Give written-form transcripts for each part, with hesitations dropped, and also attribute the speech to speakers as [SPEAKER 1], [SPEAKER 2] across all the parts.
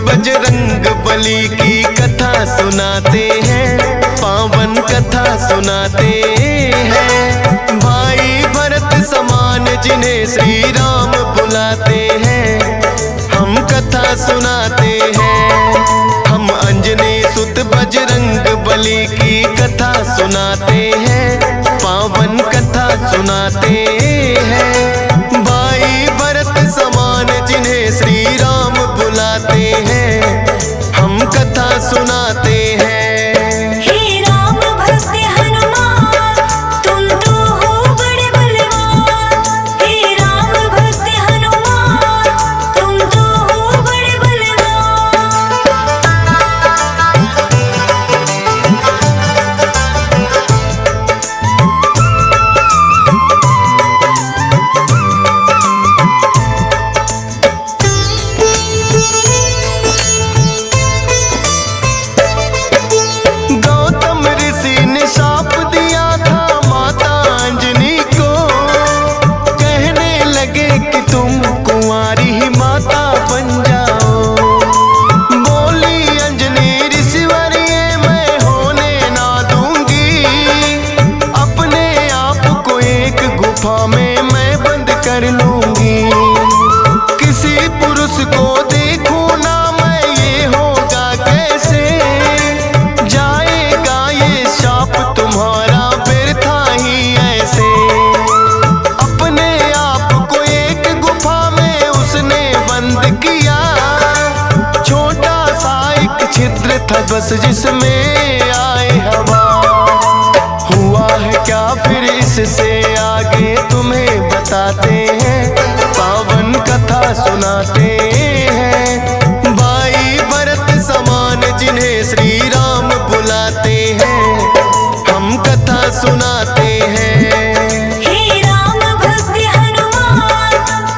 [SPEAKER 1] बजरंग बली की कथा सुनाते हैं, पावन कथा सुनाते हैं। भाई भरत समान जिन्हें श्री राम बुलाते हैं, हम कथा सुनाते हैं। हम अंजनी सुत बजरंग बली की कथा सुनाते हैं, पावन कथा सुनाते हैं। भाई भरत समान जिन्हें श्री राम बुलाते हैं, हम कथा सुनाते हैं।
[SPEAKER 2] हे राम भक्त हनुमान, तुम तो हो बड़े बलवान। हे राम भक्त हनुमान, तुम तो हो बड़े बलवान।
[SPEAKER 1] गौतम ऋषि ने शाप दिया था माता अंजनी को, कहने लगे कि तुम कुंवारी ही माता बन जाओ। बोली अंजनी ऋषिवर ये मैं होने ना दूंगी, अपने आप को एक गुफा में मैं बंद कर लूंगी। किसी पुरुष को देखूं ना मैं, ये होगा कैसे? जाएगा ये शाप तुम्हारा व्यर्था ही ऐसे। अपने आप को एक गुफा में उसने बंद किया, छोटा सा एक छिद्र था बस जिसमें आए हवा। हुआ है क्या फिर इससे आगे तुम्हें बताते हैं, पावन कथा सुनाते हैं। भाई भरत समान जिन्हें श्री राम बुलाते हैं, हम कथा सुनाते हैं।
[SPEAKER 2] हे राम भक्त हनुमान,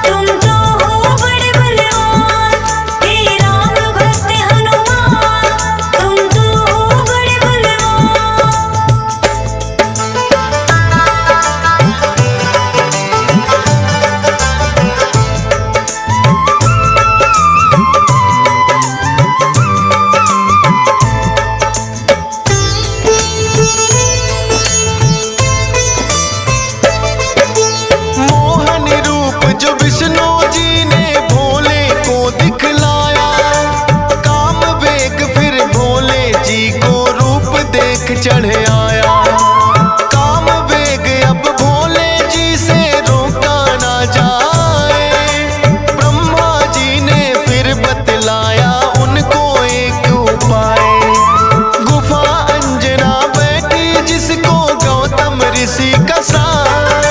[SPEAKER 2] तुम तो हो बड़े बलवान। हे राम भक्त हनुमान, तुम तो हो बड़े बलवान।
[SPEAKER 1] मोहन रूप जो विष्णु जी ने भोले को दिखलाया, काम वेग फिर भोले जी को रूप देख चढ़ आया। काम वेग अब भोले जी से रोका ना जाए, ब्रह्मा जी ने फिर बतलाया उनको एक उपाय। गुफा अंजना बैठी जिसको गौतम ऋषि का साथ,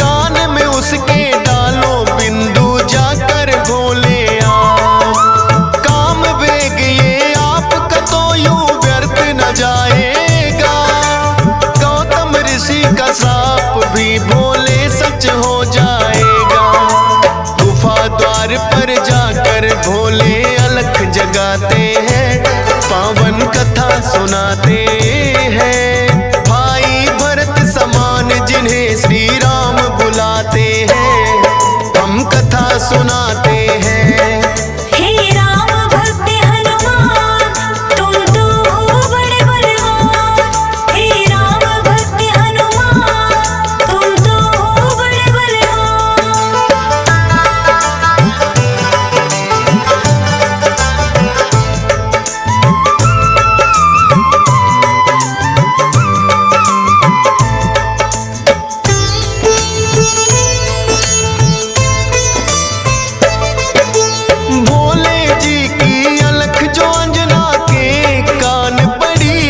[SPEAKER 1] कान में उसके डालो बिंदु जाकर भोले आप। काम वेग ये आपका तो यूं व्यर्थ न जाएगा, गौतम ऋषि का श्राप भी भोले सच हो जाएगा। गुफा द्वार पर जाकर भोले अलख जगाते हैं, पावन कथा सुनाते हैं। भाई भरत समान जिन्हें श्री राम बुलाते हैं, हम कथा सुनाते हैं।
[SPEAKER 2] हे राम भक्त हनुमान, तुम तो हो बड़े बलवान। हे राम भक्त हनुमान, तुम तो हो बड़े बलवान।
[SPEAKER 1] भोले जी की अलख जो अंजना के कान पड़ी,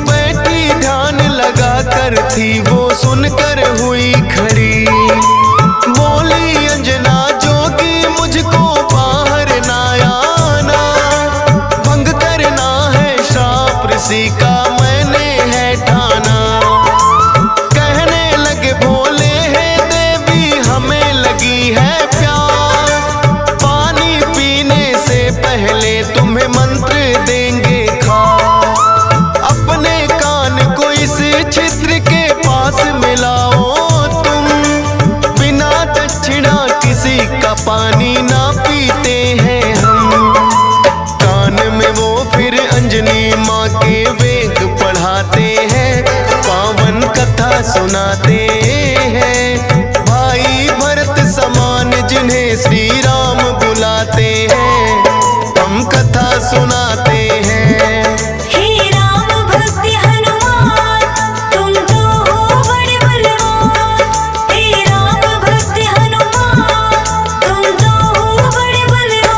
[SPEAKER 1] बैठी ध्यान लगा कर थी वो सुनकर हुई खड़ी। बोली अंजना जोगी मुझको बाहर ना आना, भंग करना है श्राप ऋषि का मैंने है ठाना। कहने लगे भोले है देवी हमें लगी है प्यास, पानी पीने से पहले तुम्हें मंत्र देंगे खास। अपने कान को इस छिद्र के पास मिलाओ तुम, बिना दक्षिणा किसी का पानी ना पीते हैं हम। सुनाते हैं। भाई भरत समान जिन्हें श्री राम बुलाते हैं, हम कथा सुनाते हैं।
[SPEAKER 2] हे राम भक्त हनुमान तुम तो हो बड़े बलवान। हे राम भक्त हनुमान तुम तो हो बड़े बलवान।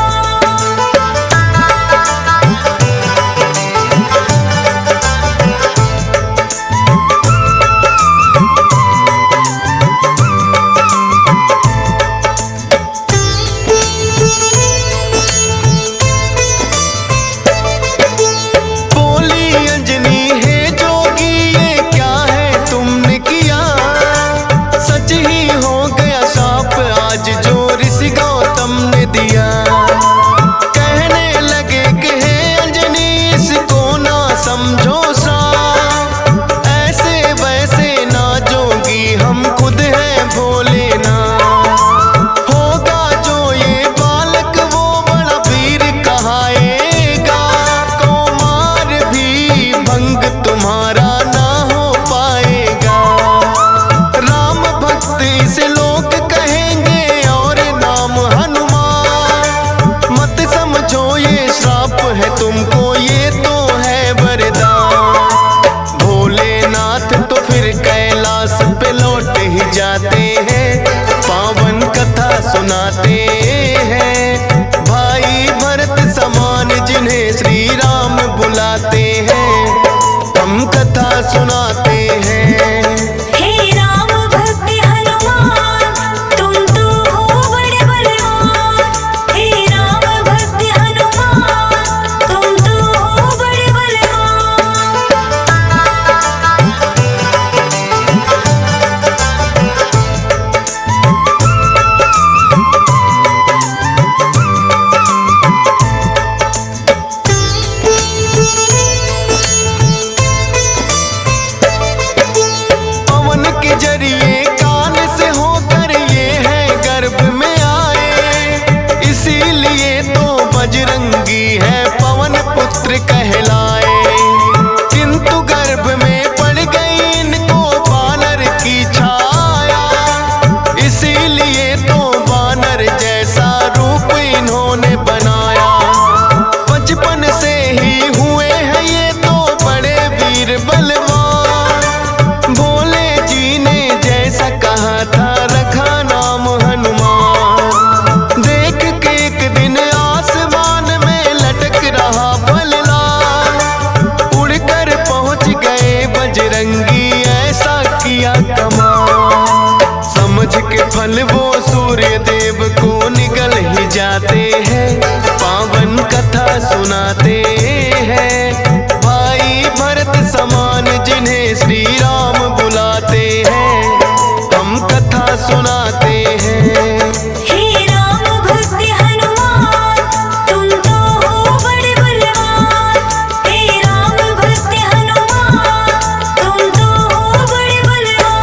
[SPEAKER 1] बोली अंजनी है जोगी ये क्या है तुमने किया, सच ही हो गया शाप आज जो ऋषि गौतम ने दिया। कहने लगे कि हे अंजनी इसको ना समझो साप, ऐसे वैसे ना जोगी हम खुद हैं भोले ना। होगा जो ये बालक वो बड़ा वीर कहाएगा, कुमार भी भंग तुम्हारा ना हो पाएगा। राम भक्त इसे लोग कहेंगे और नाम हनुमान, मत समझो ये श्राप है तुमको ये तो है वरदान। भोलेनाथ तो फिर कैलाश पे लौट ही जाते हैं, पावन कथा सुनाते हैं। भाई भरत समान जिन्हें श्री राम बुलाते हैं, हम कथा सुनाते हैं।
[SPEAKER 2] हे राम भक्त हनुमान तुम तो हो बड़े बलवान। हे राम भक्त हनुमान तुम तो हो बड़े बलवान।
[SPEAKER 1] पवन के जरिए कान से होकर ये है गर्भ में आए, इसीलिए तो बजरंगी है पवन पुत्र कहलाए। किंतु गर्भ में पड़ गई इनको वानर की छाया, इसीलिए तो वानर जैसा रूप इन्होंने बनाया। बचपन से ही हुए हैं ये तो बड़े वीर बलवान, भोले जी ने जैसा कहा था रखा नाम हनुमान। देख के एक दिन आसमान में लटक रहा फललाल, उड़कर पहुंच गए बजरंगी ऐसा किया कमाल। समझ के फल वो सूर्य देव को निगल ही जाते हैं, पावन कथा सुनाते हैं। भाई भरत समान जिन्हें श्री राम बुलाते हैं, हम कथा सुनाते हैं।
[SPEAKER 2] हे राम भक्त हनुमान तुम तो हो बड़े बलवान। हे राम भक्त हनुमान तुम तो हो बड़े बलवान।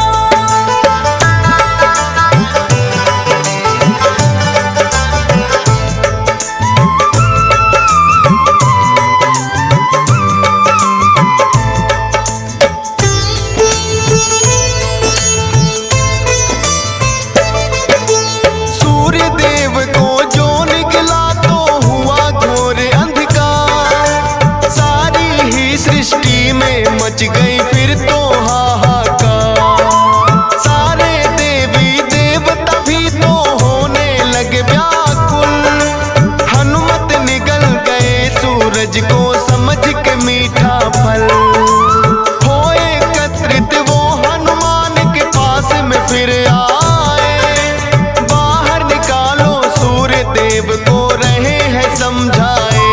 [SPEAKER 1] सूर्य देव को जो निकला तो हुआ घोर अंधकार, सारी ही सृष्टि में मच गई फिर तो हाहाकार। सारे देवी देवता भी तो होने लगे व्याकुल, हनुमत निगल गए सूरज को समझ के मीठा फल। हो एकत्रित वो हनुमान के पास में फिर आए, बाहर निकालो सूर्य देव को रहे हैं समझाए।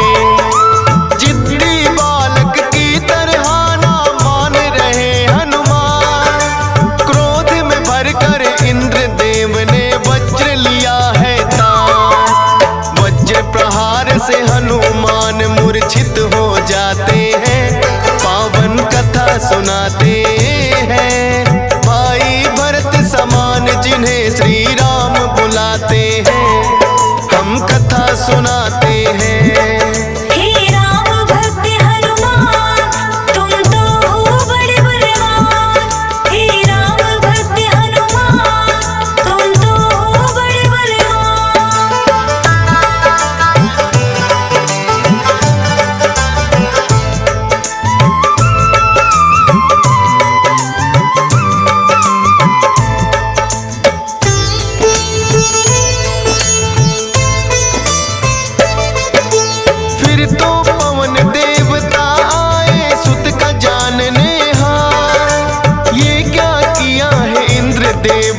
[SPEAKER 1] जिद्दी बालक की तरह ना मान रहे हनुमान, क्रोध में भरकर इंद्र देव ने वज्र लिया है तान। वज्र प्रहार से हनुमान मूर्छित हो जाते हैं, पावन कथा सुनाते हैं। भाई भरत समान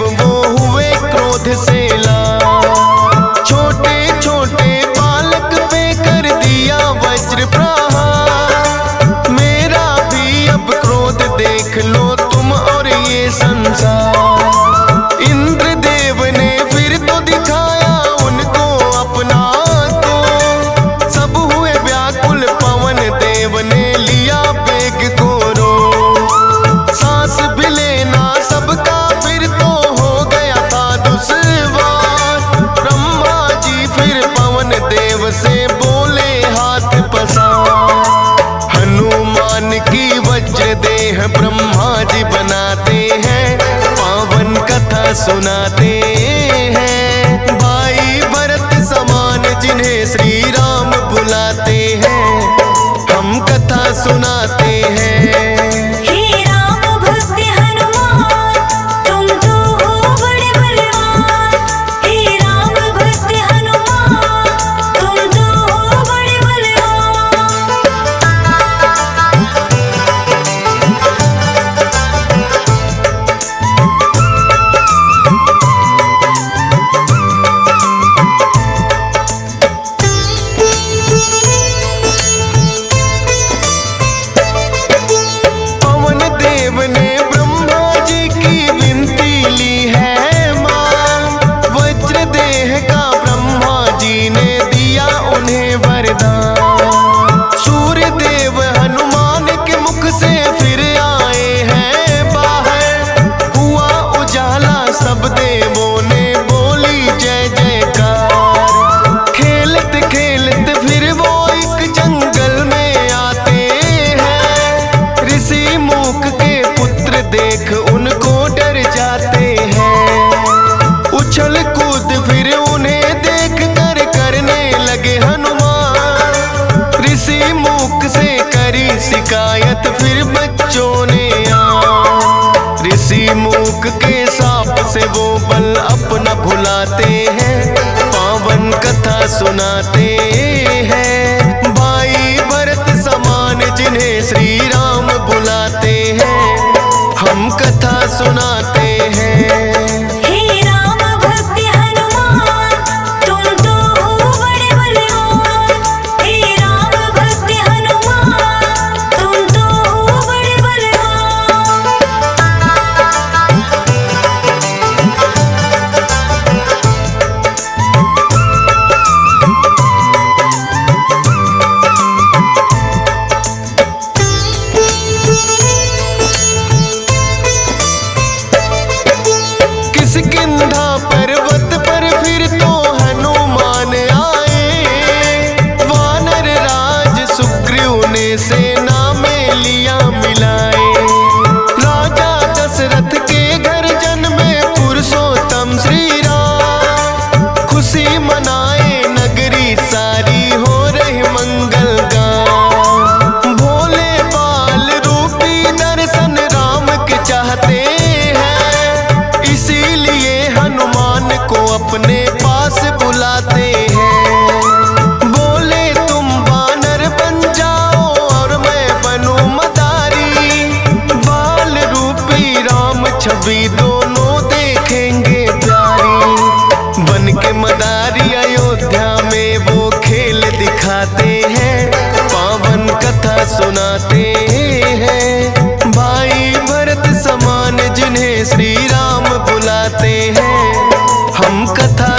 [SPEAKER 1] देव वो हुए क्रोध से लाल। छोटे छोटे बालक पे कर दिया वज्र प्रहार। मेरा भी अब क्रोध देख लो तुम और ये संसार। इंद्रदेव ने फिर तो दिखाया उनको अपना तो, सब हुए व्याकुल पवन देव ने लिया वेग को रो। सांस भी लेना सबका फिर तो हो गया था दुश्वार। ब्रह्मा जी फिर पवन देव से बोले हाथ पसार। हनुमान की वज्र देह ब्रह्मा जी बनाते हैं, पावन कथा सुनाते हैं। भाई भरत समान जिन्हें श्री राम बुलाते हैं, हम कथा सुनाते हैं।
[SPEAKER 2] हे राम भक्त हनुमान तुम तो हो बड़े बलवान। हे राम भक्त हनुमान तुम तो हो बड़े बलवान।
[SPEAKER 1] पवन देव ने ब्रह्मा जी की विनती ली है मां। वज्र देह का ब्रह्मा जी ने दिया उन्हें वरदान। सूर्य देव हनुमान के मुख से फिर आए हैं बाहर। हुआ उजाला सब देवों ने बोली जय जयकार। खेलते खेलते फिर वो एक जंगल में आते हैं। ऋषि मूक के पुत्र देख उनको डर जाते हैं। उछल कूद फिर उन्हें देख कर करने लगे हनुमान। ऋषि मूक से करी शिकायत फिर बच्चों ने आ। ऋषि मूक के साप से वो बल अपना भुलाते हैं, पावन कथा सुनाते हैं। भाई भरत समान जिन्हें श्री राम बुलाते हैं, हम कथा सुनाते हैं।
[SPEAKER 2] हे राम भक्त हनुमान तुम तो हो बड़े बलवान। हे राम भक्त हनुमान तुम तो हो बड़े बलवान।
[SPEAKER 1] किष्किंधा पर्वत पर फिर तो हनुमान आए। वानर राज सुग्रीव ने सेना में लिया मिलाए। राजा दशरथ के घर जन्मे पुरुषोत्तम श्री राम। खुशी मनाए नगरी सारी हो रही मंगल गान। भोले बाल रूपी दर्शन राम के चाहते हैं, इसीलिए हनुमान को अपने पास बुलाते हैं। बोले तुम वानर बन जाओ और मैं बनूं मदारी। बाल रूपी राम छवि दोनों देखेंगे प्यारी। बन के मदारी अयोध्या में वो खेल दिखाते हैं, पावन कथा सुनाते हैं। भाई भरत समान जिन्हें श्री राम बुलाते हैं, हम कथा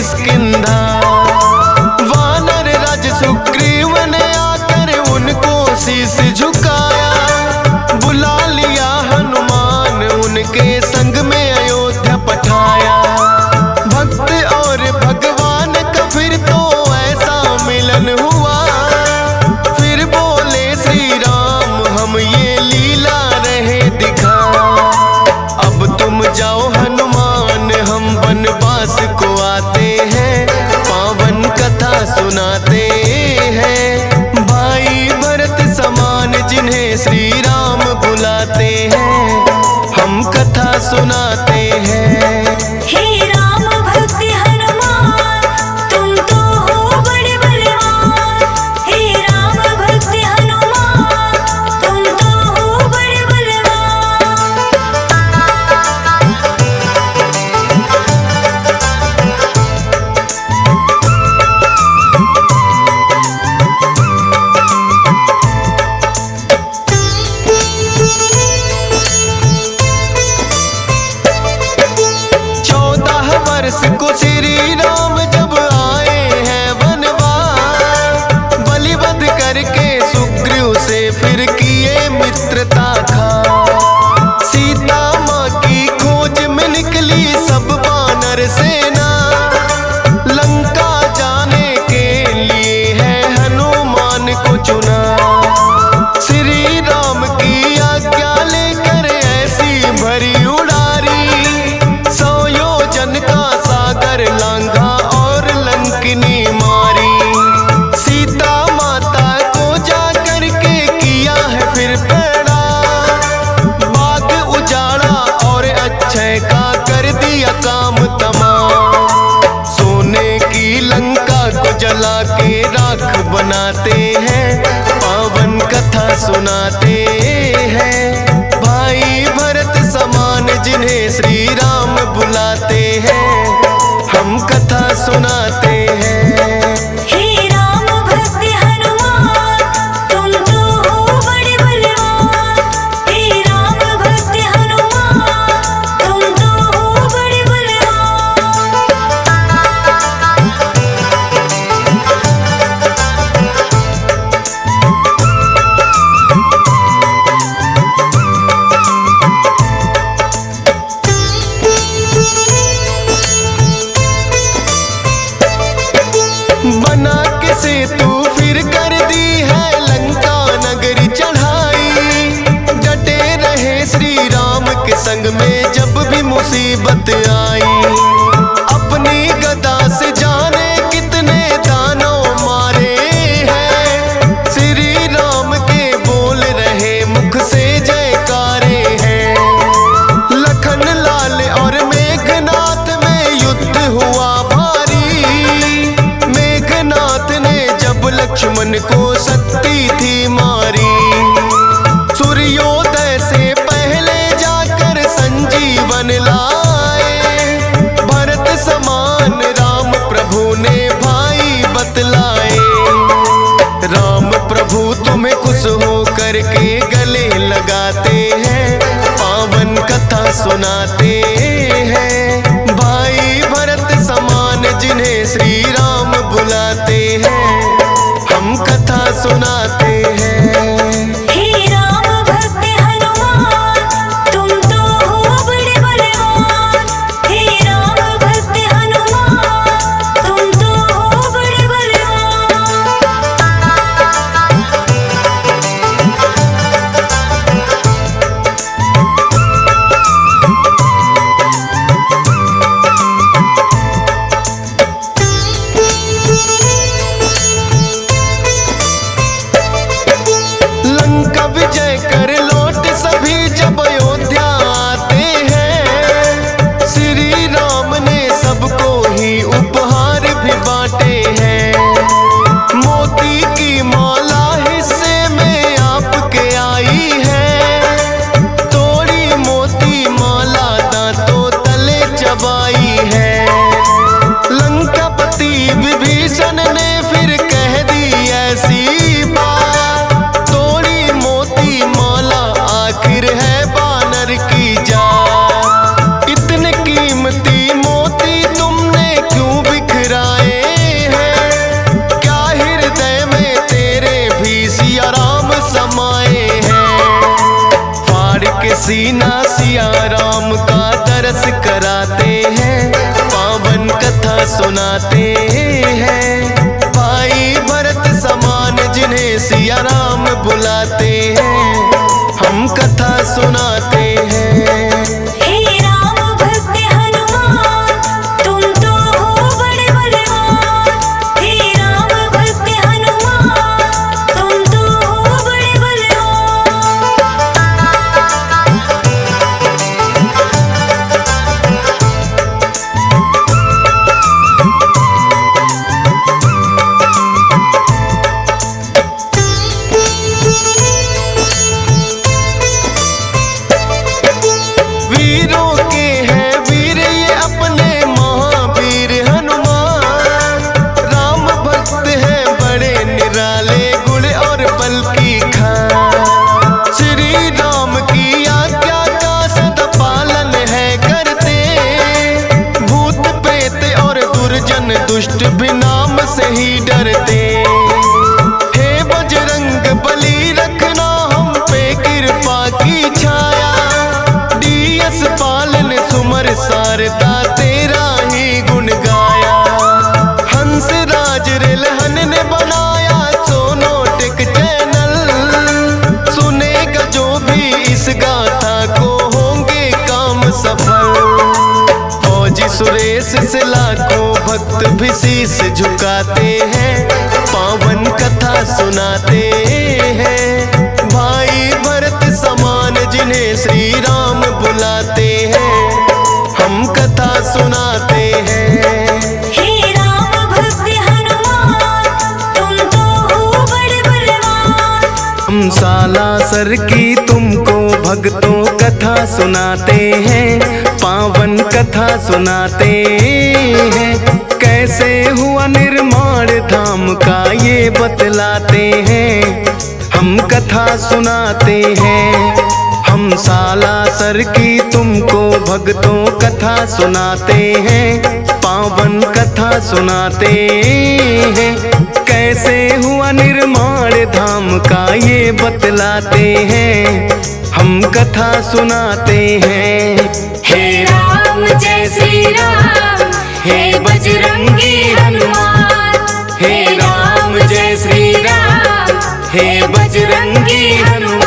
[SPEAKER 1] किष्किंधा। वानर राज सुग्रीव ने आकर उनको शीश झुकाया, बुला लिया हनुमान उनके संग में अयोध्या पठाया। भक्त और भगवान का फिर तो ऐसा मिलन हुआ, फिर बोले श्री राम हम ये लीला रहे दिखा। अब तुम जाओ हनुमान हम वनवास को आते हैं, पावन कथा सुनाते हैं। भाई भरत समान जिन्हें श्री राम बुलाते हैं, हम कथा सुनाते हैं।
[SPEAKER 2] हे राम भक्त हनुमान तुम तो हो बड़े बलवान। हे राम भक्त हनुमान तुम तो हो बड़े बलवान।
[SPEAKER 1] को श्री राम जब आए हैं वनवास, बलिवध करके सुग्रीव से फिर किए मित्रता खा। सीता माँ की खोज में निकली सब वानर सेना, लंका जाने के लिए है हनुमान को चुना। श्री राम की आज्ञा लेकर ऐसी भरी उड़ारी, 100 योजन का सागर लांघा और लंकिनी मारी। सीता माता को जा करके किया है फिर पैड़ा, बाग उजाड़ा और अक्षय का कर दिया काम तमाम। सोने की लंका को जला के राख बनाते हैं, पावन कथा सुनाते हैं। भाई भरत समान जिन्हें श्री राम बुलाते हैं, हम कथा सुनाते हैं।
[SPEAKER 2] हे राम भक्त हनुमान तुम तो हो बड़े बलवान। हे राम भक्त हनुमान तुम तो हो बड़े बलवान।
[SPEAKER 1] बना के सेतु फिर कर दी है लंका नगरी चढ़ाई। डटे रहे श्री राम के संग में जब भी मुसीबत आई। अपनी गदा से जाने कितने दानव मारे हैं, श्री राम के बोल रहे मुख से जयकारे हैं। लखन लाल और मेघनाथ में युद्ध हुआ भारी, मेघनाथ ने जब लक्ष्मण को शक्ति थी मारी। सूर्योदय से पहले जाकर संजीवन लाए, भरत समान राम प्रभु ने भाई बतलाए। राम प्रभु तुम्हें खुश हो करके गले लगाते हैं, पावन कथा सुनाते हैं। भाई भरत समान जिन्हें श्री राम बुलाते हैं, हम कथा सुनाते हैं।
[SPEAKER 2] हे राम भक्त हनुमान तुम तो हो बड़े बलवान। हे राम भक्त हनुमान तुम तो हो बड़े बलवान।
[SPEAKER 1] लंका विजय कर लौट सभी जब अयोध्या आते हैं, श्री राम ने सबको ही उपहार भी बांटे हैं। मोती की माला हिस्से में आपके आई है, तोड़ी मोती माला दांतों तले चबाई है। लंकापति विभीषण ने फिर कह दी ऐसी बात, तोड़ी मोती माला आखिर है बानर की जात। इतने कीमती मोती तुमने क्यों बिखेरे सुनाते हैं। भाई भरत समान जिन्हें सिया राम बुलाते हैं, हम कथा सुनाते हैं।
[SPEAKER 2] हे राम भक्त हनुमान, तुम तो हो बड़े बलवान। हे राम भक्त हनुमान, तुम तो हो बड़े बलवान।
[SPEAKER 1] वीरों के हैं वीर ये अपने महावीर हनुमान। राम भक्त हैं बड़े निराले गुण और बल की खान। श्री राम की आज्ञा का सदा पालन है करते, भूत प्रेत और दुर्जन दुष्ट भी नाम से ही डरते। हे बजरंग बली रखना हम पे कृपा की छाया, डीएस पालन सुमर सारदा तेरा ही गुण गाया। हंस राज रिलहन ने बनाया सोनोटिक चैनल, सुनेगा जो भी इस गाथा को होंगे काम सफल। फौजी सुरेश से लाखों भक्त भी शीश झुकाते हैं, पावन कथा सुनाते हैं। भाई भरत समान जिन्हें श्री राम बुलाते हैं, हम कथा सुनाते हैं।
[SPEAKER 2] हे राम भक्त हनुमान, तुम तो हो बड़े बलवान।
[SPEAKER 1] हम सालासर की तुमको भक्तों कथा सुनाते हैं, पावन कथा सुनाते हैं। कैसे हुआ निर्माण धाम का ये बतलाते हैं, हम कथा सुनाते हैं। हम सालासर की तुमको भक्तों कथा सुनाते हैं, पावन कथा सुनाते हैं। कैसे हुआ निर्माण धाम का ये बतलाते हैं, हम कथा सुनाते हैं।
[SPEAKER 2] हे राम जय श्री राम, हे बजरंगी हनुमान।
[SPEAKER 1] हे राम जय श्री राम, हे बजरंगी हनुमान।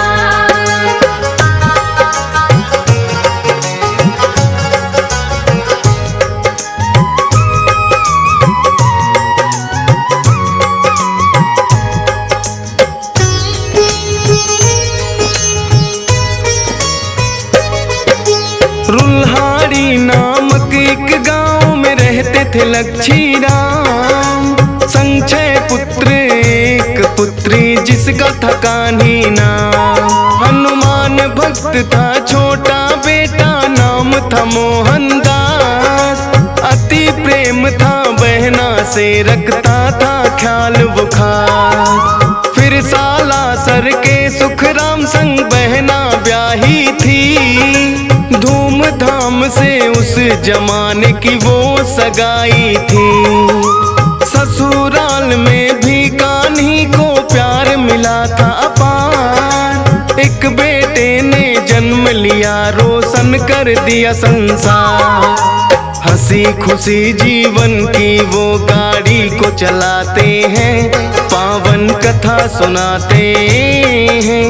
[SPEAKER 1] रुल्हाड़ी नामक एक गांव में रहते थे लक्ष्मी राम। संक्षय पुत्र एक पुत्री जिसका था कान्ही नाम। हनुमान भक्त था छोटा बेटा नाम था मोहनदास। अति प्रेम था बहना से रखता था ख्याल वो खास। फिर सालासर के सुखराम संग बहना ब्याही थी, धूमधाम से उस जमाने की वो सगाई थी। ससुराल में भी कान्ही को प्यार मिला था अपार। एक बेटे ने जन्म लिया रोशन कर दिया संसार। हंसी खुशी जीवन की वो गाड़ी को चलाते हैं, पावन कथा सुनाते हैं।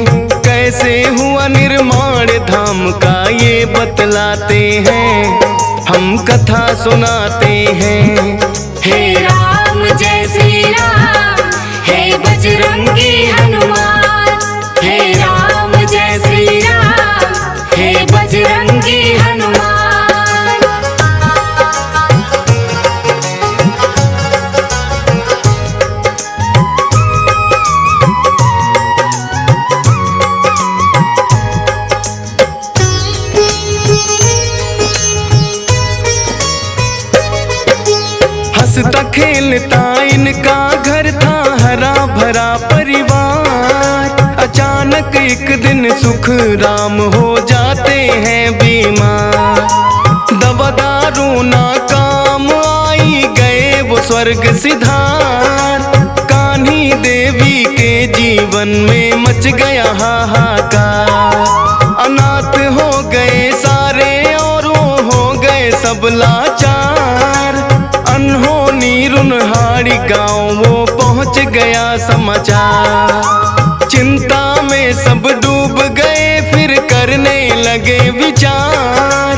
[SPEAKER 1] कैसे हुआ निर्माण धाम का ये बतलाते हैं, हम कथा सुनाते हैं।
[SPEAKER 2] हे राम जय श्री राम, हे बजरंगी हनुमान। हे राम जय श्री राम, हे बजरंगी हनुमान।
[SPEAKER 1] हंसता खेलता इनका घर था हरा भरा परिवार। अचानक एक दिन सुख राम हो जाते हैं बीमार। दवा दारू ना काम आई गए वो स्वर्ग सिधार। कान्ही देवी के जीवन में मच गया हाहाकार। अनाथ हो गए सारे और वो हो गए सब लाचार। अनहोनी सोनी रुनहाड़ी गांव वो पहुंच गया समाचार। चिंता में सब डूब गए, फिर करने लगे विचार।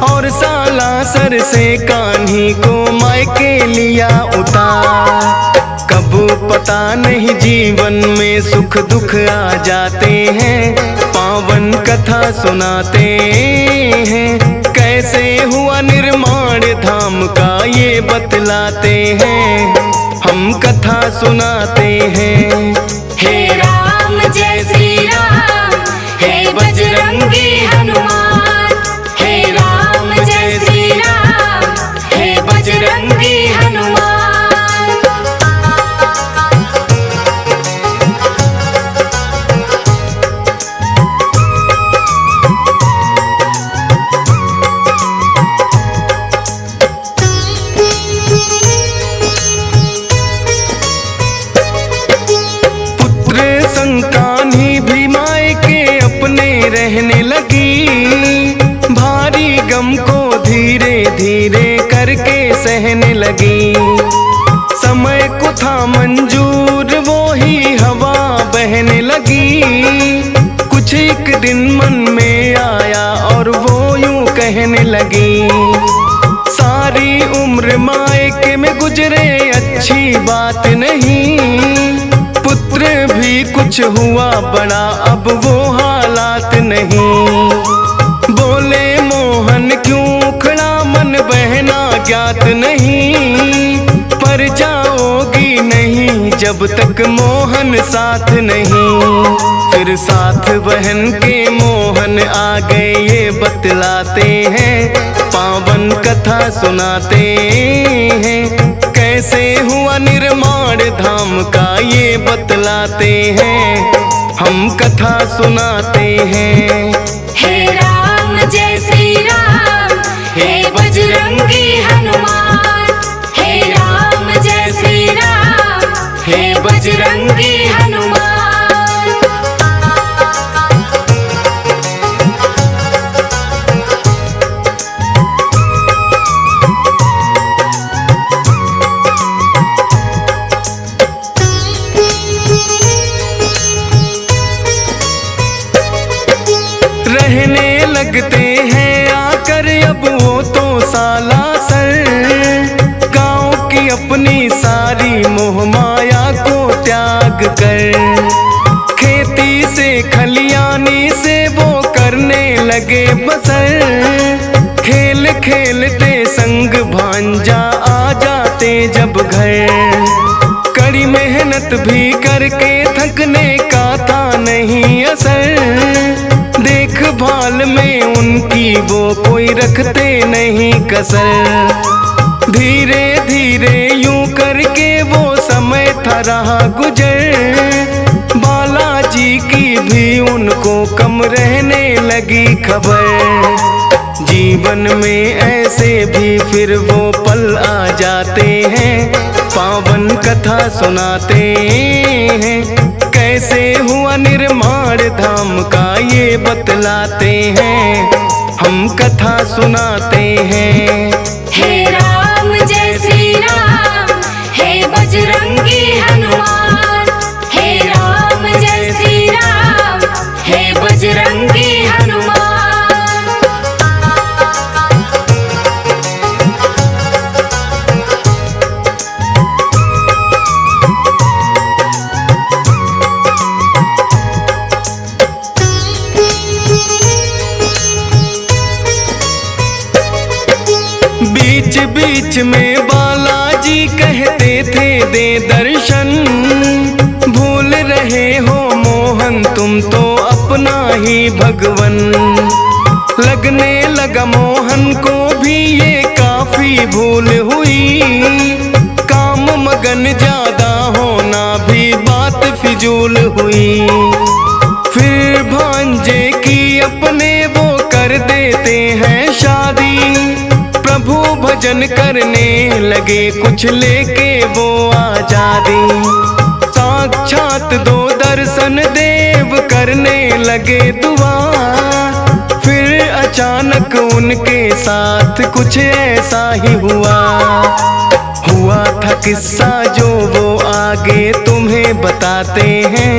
[SPEAKER 1] और सालासर से कान्ही को मायके लिया उतार। कब पता नहीं जीवन में सुख दुख आ जाते हैं, पावन कथा सुनाते हैं। कैसे हुआ निर्माण धाम का ये बतलाते हैं, हम कथा सुनाते हैं।
[SPEAKER 2] हे राम जय श्री राम, हे बजरंगी हनुमान। हे राम जय श्री राम, हे बजरंगी हनुमान।
[SPEAKER 1] कान्ही भी मायके अपने रहने लगी। भारी गम को धीरे धीरे करके सहने लगी। समय को था मंजूर, वो ही हवा बहने लगी। कुछ एक दिन मन में आया और वो यूं कहने लगी, सारी उम्र मायके में गुजरे अच्छी बात नहीं। पुत्र भी कुछ हुआ बड़ा, अब वो हालात नहीं। बोले मोहन क्यों खड़ा, मन बहना ज्ञात नहीं। पर जाओगी नहीं जब तक मोहन साथ नहीं। फिर साथ बहन के मोहन आ गए, ये बतलाते हैं, पावन कथा सुनाते हैं। कैसे हुआ निर्माण धाम का ये बतलाते हैं, हम कथा सुनाते हैं।
[SPEAKER 2] हे राम जय श्री राम, हे बजरंगी हनुमान। हे राम जय श्री राम, हे बजरंगी हनुमान।
[SPEAKER 1] रहने लगते हैं आकर अब वो तो सालासर। गांव की अपनी सारी मोह माया को त्याग कर, खेती से खलियानी से वो करने लगे बसर। खेल खेलते संग भांजा आ जाते जब घर। कड़ी मेहनत भी करके थकने का था नहीं असर। देखभाल में उनकी वो कोई रखते नहीं कसर। धीरे धीरे यूं करके वो समय था रहा गुजर। बालाजी की भी उनको कम रहने लगी खबर। जीवन में ऐसे भी फिर वो पल आ जाते हैं, पावन कथा सुनाते हैं। कैसे हुआ निर्माण धाम का ये बतलाते हैं, हम कथा सुनाते हैं।
[SPEAKER 2] हे राम जय श्री राम, हे बजरंगी हनुमान। हे राम जय श्री राम, हे बजरंगी हनुमान।
[SPEAKER 1] बीच बीच में बालाजी कहते थे दे दर्शन। भूल रहे हो मोहन तुम तो अपना ही भगवन। लगने लगा मोहन को भी ये काफी भूल हुई। काम मगन ज्यादा होना भी बात फिजूल हुई। फिर भांजे की अपने वो कर देते हैं शादी। प्रभु भजन करने लगे कुछ लेके वो आजादी। साक्षात दो दर्शन देव करने लगे दुआ। फिर अचानक उनके साथ कुछ ऐसा ही हुआ हुआ था किस्सा जो वो आगे तुम्हें बताते हैं,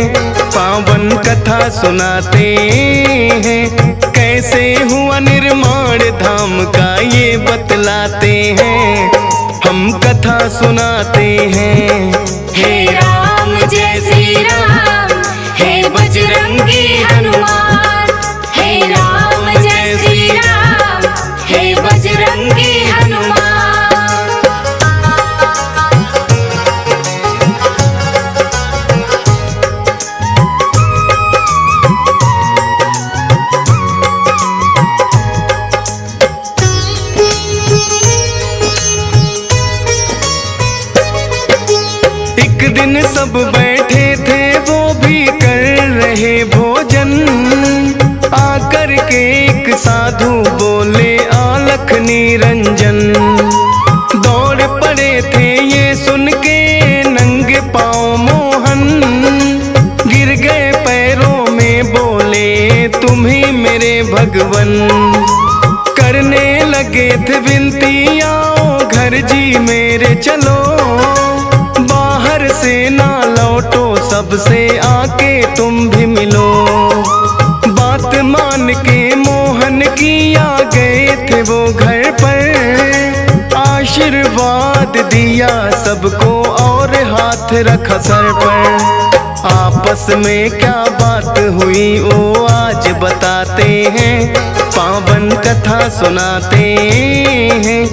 [SPEAKER 1] पावन कथा सुनाते हैं। कैसे हुआ निर्माण धाम का ये बतलाते हैं, हम कथा सुनाते हैं।
[SPEAKER 2] हे राम जय श्री राम, हे बजरंगी हनुमान। हे राम जय श्री राम, हे बजरंगी हनुमान।
[SPEAKER 1] एक दिन सब बैठे थे वो भी कर रहे भोजन, आकर के एक साधु बोले आलख निरंजन। दौड़ पड़े थे ये सुन के नंगे पाँव मोहन, गिर गए पैरों में बोले तुम ही मेरे भगवन। करने लगे थे विनती आओ घर जी मेरे चलो, बाहर से ना लौटो सबसे आके तुम भी मिलो। बात मान के मोहन की आ गए थे वो घर पर, आशीर्वाद दिया सबको और हाथ रखा सर पर। आपस में क्या बात हुई वो आज बताते हैं, पावन कथा सुनाते हैं।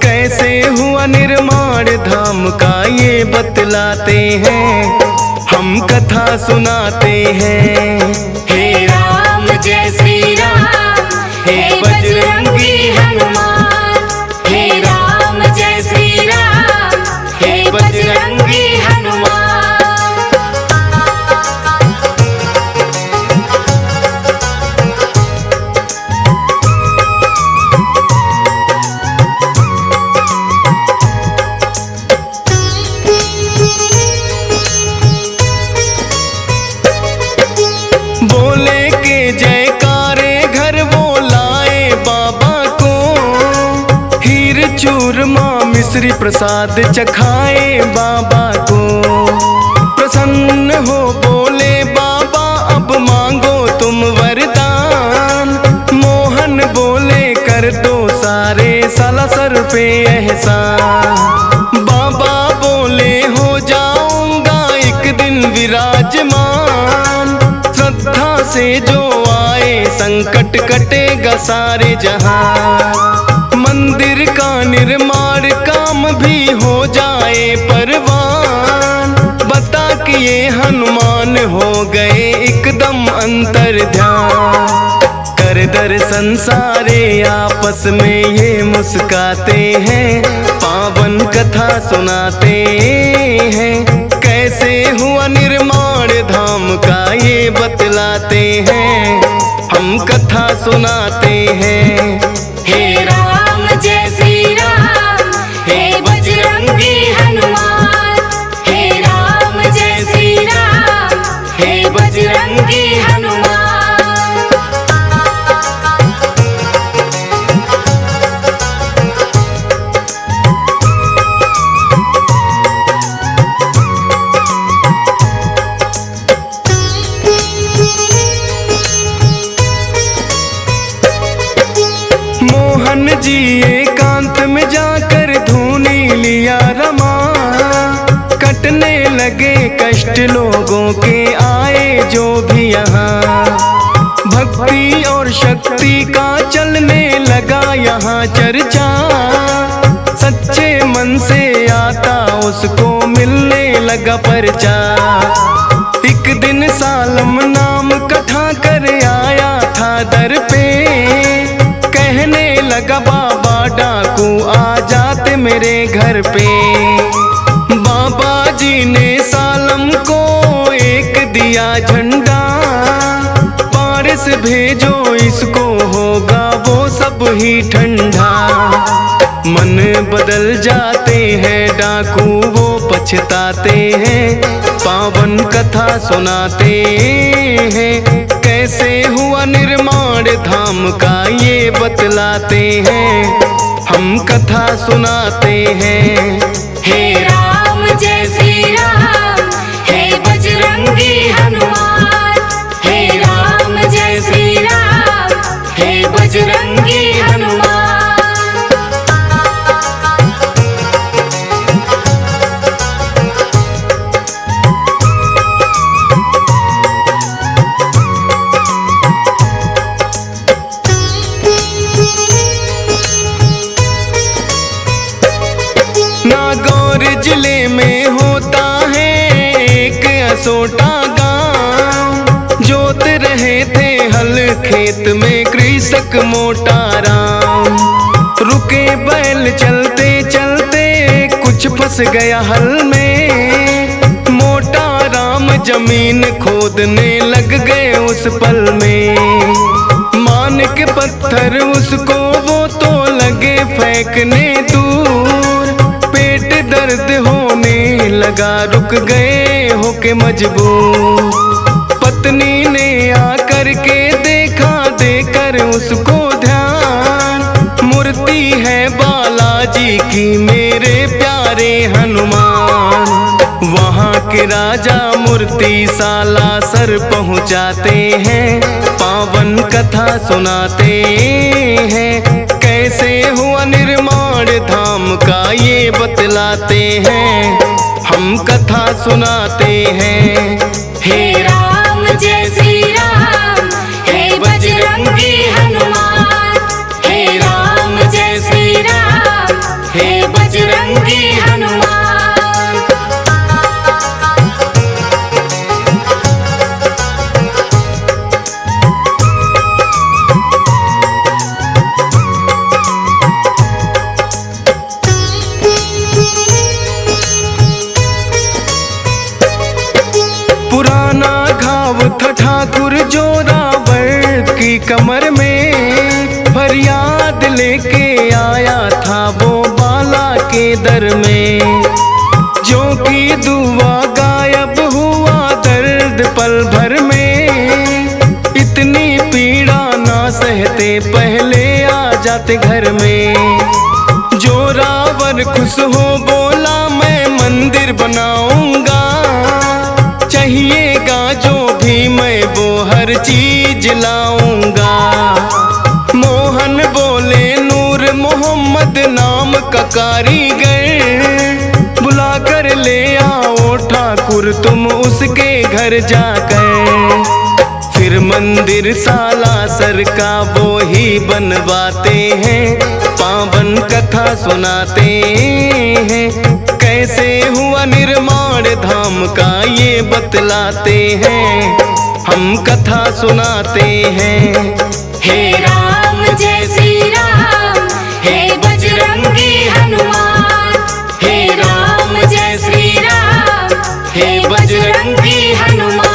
[SPEAKER 1] कैसे हुआ निर्माण धाम का ये बतलाते हैं, हम कथा सुनाते हैं।
[SPEAKER 2] हे राम जय श्री राम, हे बजरंगी हनुमान। हे राम जय श्री राम, हे बजरंगी हनुमान।
[SPEAKER 1] बोले के जयकारे घर वो लाए बाबा को, हीर चूरमा मिश्री प्रसाद चखाए बाबा को। प्रसन्न हो बोले बाबा अब मांगो तुम वरदान, मोहन बोले कर दो सारे साला सर पे एहसान। बाबा बोले हो जाऊंगा एक दिन विराजमान, श्रद्धा से जो आए संकट कटेगा सारे जहां। मंदिर का निर्माण काम भी हो जाए परवान, बता कि ये हनुमान हो गए एकदम अंतर ध्यान। कर दर्शन सारे आपस में ये मुस्काते हैं, पावन कथा सुनाते हैं। कैसे हुआ निर्माण धाम का ये बतलाते हैं, हम कथा सुनाते हैं।
[SPEAKER 2] हे राम जय श्री राम, हे बजरंगी हनुमान। हे राम जय श्री राम, हे बजरंगी हनुमान।
[SPEAKER 1] मोहन जी एकांत में जाकर धूनी लिया रमा, कटने लगे कष्ट लोगों के आए जो भी यहाँ। भक्ति और शक्ति का चलने लगा यहाँ चर्चा, सच्चे मन से आता उसको मिलने लगा परचा। एक दिन सालम नाम कथा कर आया था दर पे, कहने लगा बाबा डाकू आ जाते मेरे घर पे। बाबा जी ने सालम को एक दिया झंडा, पारस भेजो इसको होगा वो सब ही ठंडा। मन बदल जाते हैं डाकू वो पछताते हैं, पावन कथा सुनाते हैं। कैसे हुआ निर्माण धाम का ये बतलाते हैं, हम कथा सुनाते हैं।
[SPEAKER 2] हे राम जय श्री राम, हे बजरंगी हनुमान। हे राम जय श्री राम, हे बजरंगी हनुमान।
[SPEAKER 1] नागौर जिले में होता है एक असोटा गांव, जोत रहे थे हल खेत में कृषक मोटा राम। रुके बैल चलते चलते कुछ फंस गया हल में, मोटा राम जमीन खोदने लग गए उस पल में। मान के पत्थर उसको वो तो लगे फेंकने दूर, पेट दर्द होने लगा रुक गए होके मजबूर। पत्नी ने आकर के देखा देकर उसको ध्यान, मूर्ति है बालाजी की मेरे प्यारे हनुमान। वहाँ के राजा मूर्ति सालासर पहुँचाते हैं, पावन कथा सुनाते हैं। कैसे हुआ निर्माण धाम का ये बतलाते हैं, हम कथा सुनाते हैं।
[SPEAKER 2] हे राम जय श्री राम, हे बजरंगी हनुमान। हे राम जय श्री राम, हे बजरंगी हनुमान।
[SPEAKER 1] पुराना घाव था ठाकुर जोरावर की कमर में, फरियाद लेके आया था वो बाला के दर में। जो की दुआ गायब हुआ दर्द पल भर में, इतनी पीड़ा ना सहते पहले आ जाते घर में। जोरावर खुश हो बोला मैं मंदिर बनाऊंगा, चाहिएगा जो भी मैं वो हर चीज लाऊंगा। मोहन बोले नूर मोहम्मद नाम का कारीगर, बुला कर ले आओ ठाकुर तुम उसके घर जाकर। फिर मंदिर सालासर का वो ही बनवाते हैं, पावन कथा सुनाते हैं। कैसे हुआ निर्माण धाम का ये बतलाते हैं, हम कथा सुनाते हैं।
[SPEAKER 2] हे राम जय श्री राम, हे बजरंगी हनुमान। हे राम जय श्री राम, हे बजरंगी हनुमान।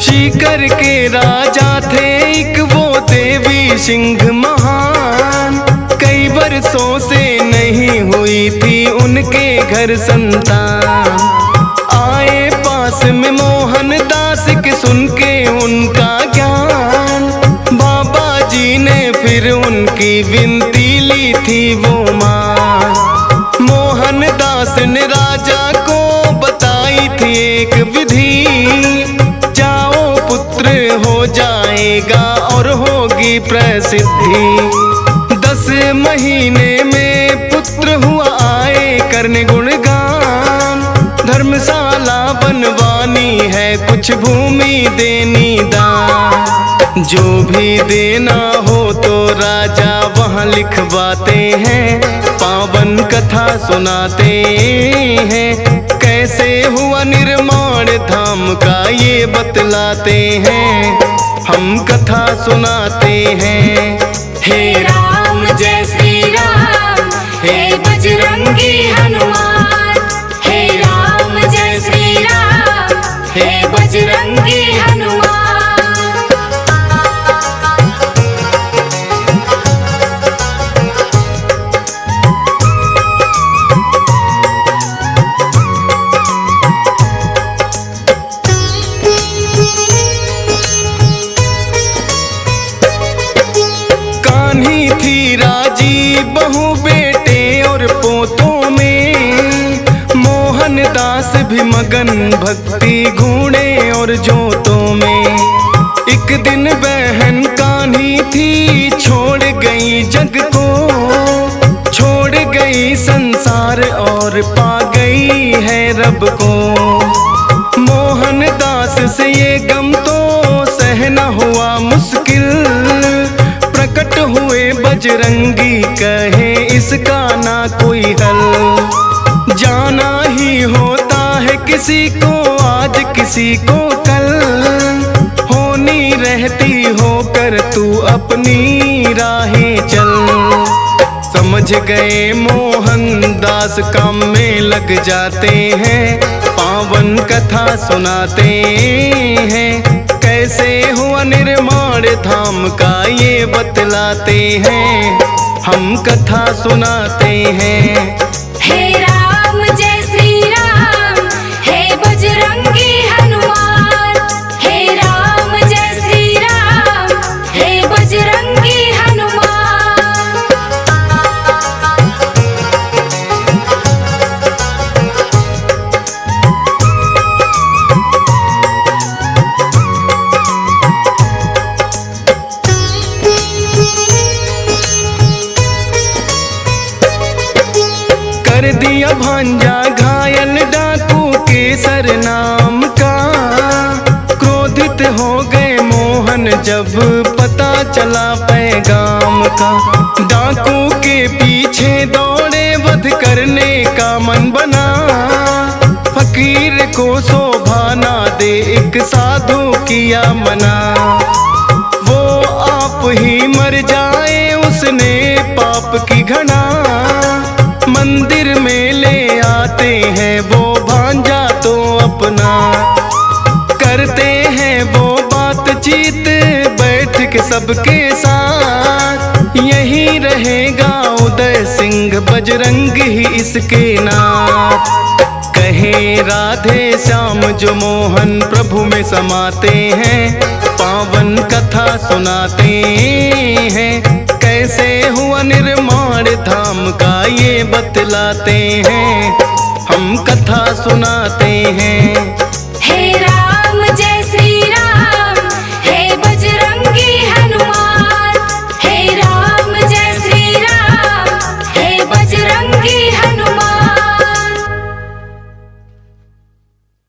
[SPEAKER 1] सीकर के राजा थे एक वो देवी सिंह महान, कई वर्षों से नहीं हुई थी उनके घर संतान। आए पास में मोहन दास के सुन के उनका ज्ञान, बाबा जी ने फिर उनकी विनती ली थी वो माँ। मोहन दास ने राजा को बताई थी एक विधि, पुत्र हो जाएगा और होगी प्रसिद्धि। 10 महीने में पुत्र हुआ आए करने गुणगान, धर्मशाला बनवानी है कुछ भूमि देनी दान। जो भी देना हो तो राजा वहाँ लिखवाते हैं, पावन कथा सुनाते हैं। कैसे हुआ निर्माण धाम का ये बतलाते हैं, हम कथा सुनाते हैं।
[SPEAKER 2] हे राम जय श्री राम, हे बजरंगी हनुमान। हे राम जय श्री राम, हे बजरंगी हनुमान।
[SPEAKER 1] भी मगन भक्ति घूणे और जोतों में। एक दिन बहन कान्ही थी, छोड़ गई जग को, छोड़ गई संसार और पा गई है रब को। मोहनदास से ये गम तो सहना हुआ मुश्किल, प्रकट हुए बजरंगी कहे इसका ना कोई हल। जाना ही होता है किसी को आज किसी को कल, होनी रहती होकर तू अपनी राहें चल। समझ गए मोहनदास काम में लग जाते हैं, पावन कथा सुनाते हैं। कैसे हुआ निर्माण धाम का ये बतलाते हैं, हम कथा सुनाते हैं।
[SPEAKER 2] हे राम जय श्री राम, हे बजरंगी हनुमान। हे राम जय श्री राम, हे बजरंगी हनुमान।
[SPEAKER 1] कर दिया भांजा घायल डाकू केसर नाम का, क्रोधित हो गए मोहन जब पता चला पैगाम का। डाकू के पीछे दौड़े वध करने का मन बना, फकीर को शोभा ना दे एक साधु किया मना। वो आप ही मर जाए उसने पाप की घना, मंदिर में ले आते हैं वो भांजा तो अपना। करते हैं वो बातचीत बैठ के सबके साथ, यही रहेगा उदय सिंह बजरंग ही इसके नाथ। कहे राधे श्याम जो मोहन प्रभु में समाते हैं, पावन कथा सुनाते हैं। कैसे हुआ निर्माण धाम का ये बतलाते हैं, हम कथा सुनाते हैं।
[SPEAKER 2] हे